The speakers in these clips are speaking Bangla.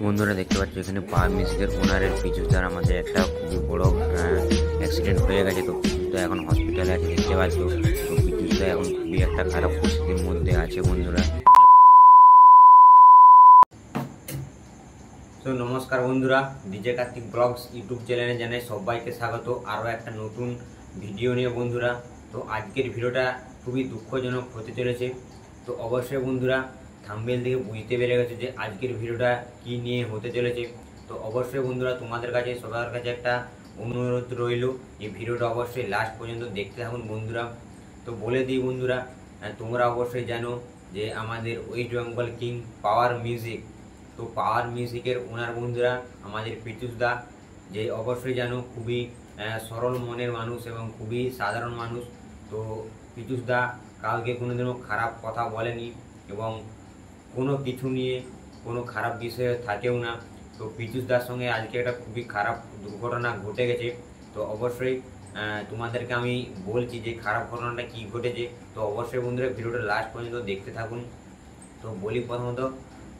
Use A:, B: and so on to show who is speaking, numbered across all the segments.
A: বন্ধুরা দেখতে পাচ্ছ এখানে পাওয়ার মিউজিকের ওনারের পিছু দ্বারা আমাদের একটা খুবই বড় অ্যাক্সিডেন্ট হয়ে গেছে। তো পিছুটা এখন হসপিটালে আছে দেখতে পাচ্ছ। তো পিছুটা এখন খুবই একটা খারাপ পরিস্থিতির মধ্যে আছে বন্ধুরা। তো নমস্কার বন্ধুরা, ডিজে কার্তিক ব্লগস ইউটিউব চ্যানেলে জানাই সবাইকে স্বাগত আরও একটা নতুন ভিডিও নিয়ে বন্ধুরা। তো আজকের ভিডিওটা খুবই দুঃখজনক হতে চলেছে। তো অবশ্যই বন্ধুরা থাম্বনেল থেকে বুঝতে পেরে গেছে যে আজকের ভিডিওটা কি নিয়ে হতে চলেছে। তো অবশ্যই বন্ধুরা তোমাদের কাছে সবার কাছে একটা অনুরোধ রইল, এই ভিডিওটা অবশ্যই লাস্ট পর্যন্ত দেখতে থাকুন বন্ধুরা। তো বলে দিই বন্ধুরা, তোমরা অবশ্যই জানো যে আমাদের West Bengal king power music, তো পাওয়ার মিউজিকের ওনার বন্ধুরা আমাদের পীযূষ দা, যে অবশ্যই জানো খুবই সরল মনের মানুষ এবং খুবই সাধারণ মানুষ। তো পীযূষ দা কাউকে কোনোদিনও খারাপ কথা বলেনি এবং কোনো কিছু নিয়ে কোনো খারাপ বিষয়ে থাকেও না। তো পীযূষ দার সঙ্গে আজকে একটা খুবই খারাপ দুর্ঘটনা ঘটে গেছে। তো অবশ্যই তোমাদেরকে আমি বলছি যে খারাপ ঘটনাটা কী ঘটেছে। তো অবশ্যই বন্ধুরা ভিডিওটা লাস্ট পর্যন্ত দেখতে থাকুন। তো বলি প্রথমত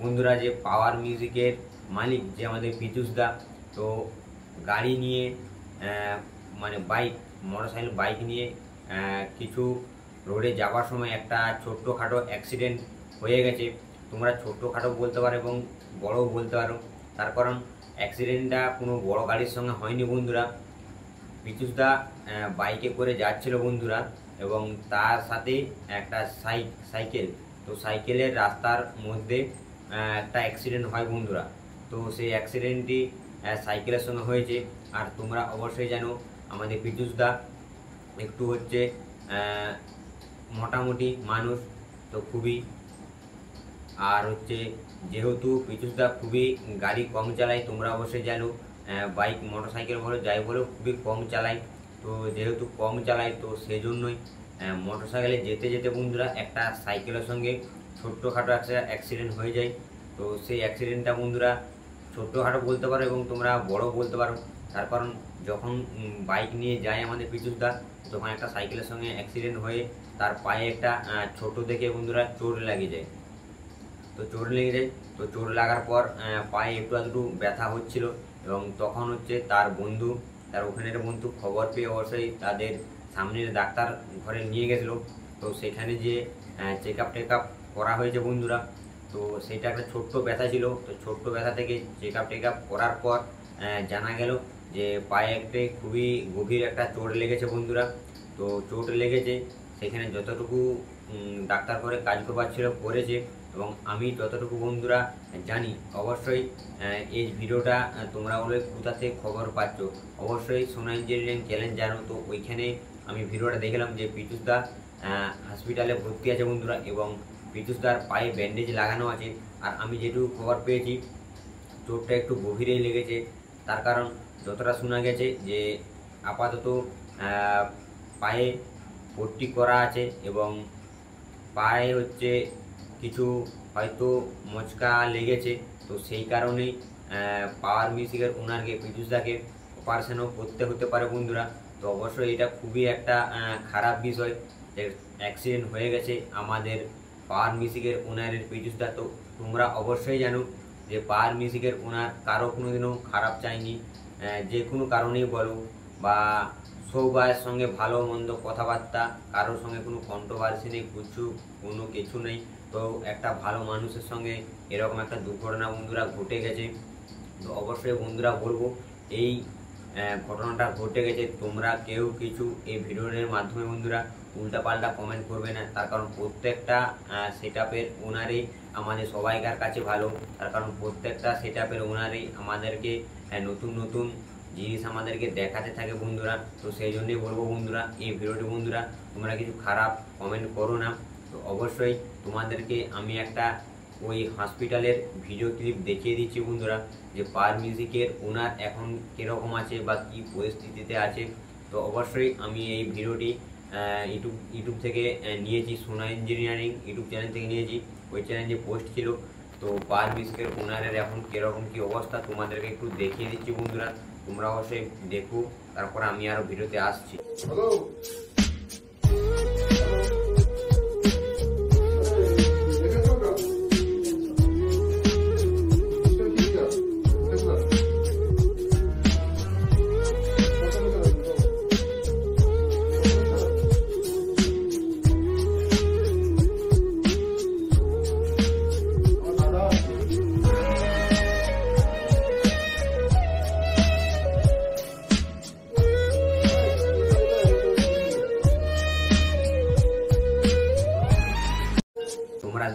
A: বন্ধুরা, যে পাওয়ার মিউজিকের মালিক যে আমাদের পীযূষ দা, তো গাড়ি নিয়ে মানে মোটরসাইকেল বাইক নিয়ে কিছু রোডে যাওয়ার সময় একটা ছোট্টখাটো অ্যাক্সিডেন্ট হয়ে গেছে। তোমরা ছোট্টখাটো বলতে পারো এবং বড়ও বলতে পারো, তার কারণ অ্যাক্সিডেন্টটা কোনো বড় গাড়ির সঙ্গে হয়নি বন্ধুরা। পীযূষ দা বাইকে করে যাচ্ছিল বন্ধুরা এবং তার সাথে একটা সাইকেল, তো সাইকেলের রাস্তার মধ্যে একটা অ্যাক্সিডেন্ট হয় বন্ধুরা। তো সেই অ্যাক্সিডেন্টটি সাইকেলের সঙ্গে হয়েছে। আর তোমরা অবশ্যই জানো আমাদের পীযূষ দা একটু হচ্ছে মোটামুটি মানুষ, তো খুবই আর হচ্ছে যেহেতু পীযূষ দা খুবই গাড়ি কম চালায়, তোমরা অবশ্যই জানো বাইক মোটরসাইকেল বলো যাই বলো খুবই কম চালায়। তো যেহেতু কম চালায় তো সেই জন্যই মোটরসাইকেলে যেতে যেতে বন্ধুরা একটা সাইকেলের সঙ্গে ছোট্টখাটো একটা অ্যাক্সিডেন্ট হয়ে যায়। তো সেই অ্যাক্সিডেন্টটা বন্ধুরা ছোট্টখাটো বলতে পারো এবং তোমরা বড় বলতে পারো, তার কারণ যখন বাইক নিয়ে যায় আমাদের পীযূষ দা, তখন একটা সাইকেলের সঙ্গে অ্যাক্সিডেন্ট হয়ে তার পায়ে একটা ছোট দেখে বন্ধুরা চোট লেগে যায়। তো চোট লেগে যায়, তো চোট লাগার পর পায়ে একটু আধটু ব্যথা হচ্ছিল এবং তখন হচ্ছে তার বন্ধু, তার ওখানের বন্ধু খবর পেয়ে অবশ্যই তাদের সামনের ডাক্তার ঘরে নিয়ে গেছিলো। তো সেখানে যে চেক আপ করা হয়েছে বন্ধুরা, তো সেটা একটা ছোট্ট ব্যথা ছিল। তো ছোট্ট ব্যথা থেকে চেক আপ করার পর জানা গেল যে পায়ে একটা খুবই গভীর একটা চোট লেগেছে বন্ধুরা। তো চোট লেগেছে, সেখানে যতটুকু ডাক্তার করে কাজ করবার ছিল করেছে এবং আমি যতটুকু বন্ধুরা জানি, অবশ্যই এই ভিডিওটা তোমরা বলে কোথা থেকে খবর পাচ্ছ, অবশ্যই সোনা ইঞ্জিনিয়ারিং চ্যানেল জানো। তো ওইখানে আমি ভিডিওটা দেখলাম যে পীযূষ দা হসপিটালে ভর্তি আছে বন্ধুরা এবং পীযূষ দার পায়ে ব্যান্ডেজ লাগানো আছে। আর আমি যেটুকু খবর পেয়েছি চোটটা একটু গভীরেই লেগেছে, তার কারণ যতটা শোনা গেছে যে আপাতত পায়ে পট্টি করা আছে এবং পায়ে হচ্ছে কিছু হয়তো মচকা লেগেছে। তো সেই কারণেই পাওয়ার মিউজিকের ওনারকে পীযূষ দাকে অপারেশনও করতে হতে পারে বন্ধুরা। তো অবশ্যই এটা খুবই একটা খারাপ বিষয় যে অ্যাক্সিডেন্ট হয়ে গেছে আমাদের পাওয়ার মিউজিকের ওনারের পীযূষ দা। তো তোমরা অবশ্যই জানো যে পাওয়ার মিউজিকের ওনার কারো কোনোদিনও খারাপ চায়নি, যে কোনো কারণেই বলো বা সৌভাইয়ের সঙ্গে ভালো মন্দ কথাবার্তা, কারোর সঙ্গে কোনো কন্ট্রোভার্সি নেই, কোনো কিছু নেই। তো একটা ভালো মানুষের সঙ্গে এরকম একটা দুর্ঘটনা বন্ধুরা ঘটে গেছে। তো অবশ্যই বন্ধুরা বলবো এই ঘটনাটা ঘটে গেছে, তোমরা কেউ কিছু এই ভিডিওর মাধ্যমে বন্ধুরা উল্টাপাল্টা কমেন্ট করবে না, তার কারণ প্রত্যেকটা সেট আপের ওনারই আমাদের সবাইকার কাছে ভালো, তার কারণ প্রত্যেকটা সেট আপের ওনারই আমাদেরকে নতুন নতুন জিনিস আমাদেরকে দেখাতে থাকে বন্ধুরা। তো সেই জন্যই বলবো বন্ধুরা এই ভিডিওটি বন্ধুরা তোমরা কিছু খারাপ কমেন্ট করো না। তো অবশ্যই তোমাদেরকে আমি একটা ওই হসপিটালের ভিডিও ক্লিপ দেখিয়ে দিচ্ছি বন্ধুরা যে পাওয়ার মিউজিকের ওনার এখন কীরকম আছে বা কী পরিস্থিতিতে আছে। তো অবশ্যই আমি এই ভিডিওটি ইউটিউব থেকে নিয়েছি, সোনা ইঞ্জিনিয়ারিং ইউটিউব চ্যানেল থেকে নিয়েছি, ওই চ্যানেলে পোস্ট ছিল। তো পাওয়ার মিউজিকের ওনারের এখন কীরকম কী অবস্থা তোমাদেরকে একটু দেখিয়ে দিচ্ছি বন্ধুরা, তোমরা অবশ্যই দেখো, তারপর আমি আরও ভিডিওতে আসছি।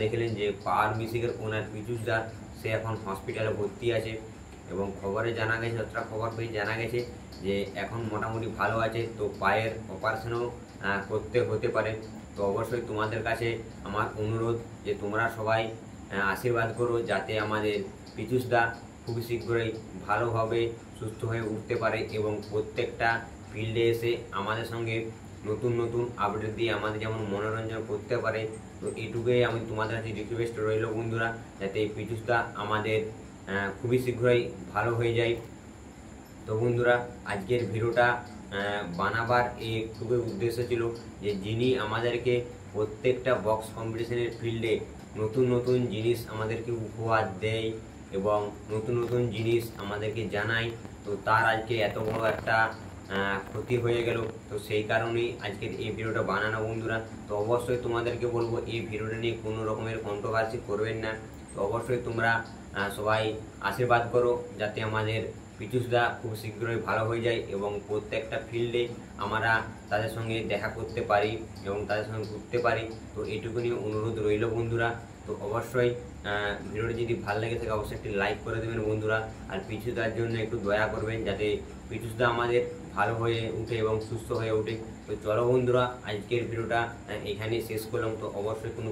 A: দেখলেন যে পাওয়ার মিউজিকের ওনার পিচুস দা সে এখন হসপিটালে ভর্তি আছে এবং খবরে জানা গেছে, যতটা খবর পেয়ে জানা গেছে যে এখন মোটামুটি ভালো আছে। তো পায়ের অপারেশনও করতে হতে পারে। তো অবশ্যই তোমাদের কাছে আমার অনুরোধ যে তোমরা সবাই আশীর্বাদ করো যাতে আমাদের পিচুস দা খুবই শীঘ্রই ভালোভাবে সুস্থ হয়ে উঠতে পারে এবং প্রত্যেকটা ফিল্ডে এসে আমাদের সঙ্গে নতুন নতুন আপডেট দিয়ে আমাদের যেমন মনোরঞ্জন করতে পারে। তো এইটুকুই আমি তোমাদের কাছে রিকোয়েস্ট রইল বন্ধুরা, যাতে এই পিচুস দা আমাদের খুবই শীঘ্রই ভালো হয়ে যায়। তো বন্ধুরা, আজকের ভিডিওটা বানাবার একটুকুই উদ্দেশ্য ছিল যে যিনি আমাদেরকে প্রত্যেকটা বক্স কম্পিটিশনের ফিল্ডে নতুন নতুন জিনিস আমাদেরকে উপহার দেয় এবং নতুন নতুন জিনিস আমাদেরকে জানায়, তো তার আজকে এত বড় একটা ক্ষতি হয়ে গেল। তো সেই কারণেই আজকের এই ভিডিওটা বানানো বন্ধুরা। তো অবশ্যই তোমাদেরকে বলবো এই ভিডিওটা নিয়ে কোনো রকমের কন্ট্রোভার্সি করবেন না। তো অবশ্যই তোমরা সবাই আশীর্বাদ করো যাতে আমাদের পিচুস দা খুব শীঘ্রই ভালো হয়ে যায় এবং প্রত্যেকটা ফিল্ডে আমরা তাদের সঙ্গে দেখা করতে পারি এবং তাদের সঙ্গে ঘুরতে পারি। তো এইটুকুনি অনুরোধ রইল বন্ধুরা। তো অবশ্যই ভিডিওটি যদি ভালো লেগে থাকে অবশ্যই একটি লাইক করে দেবেন বন্ধুরা, আর পিচুস দার জন্য একটু দয়া করবেন যাতে পিচুস দা আমাদের ভালো হয়ে উঠে এবং সুস্থ হয়ে ওঠে। তো চলো বন্ধুরা, আজকের ভিডিওটা এখানেই শেষ করলাম। তো অবশ্যই কোনো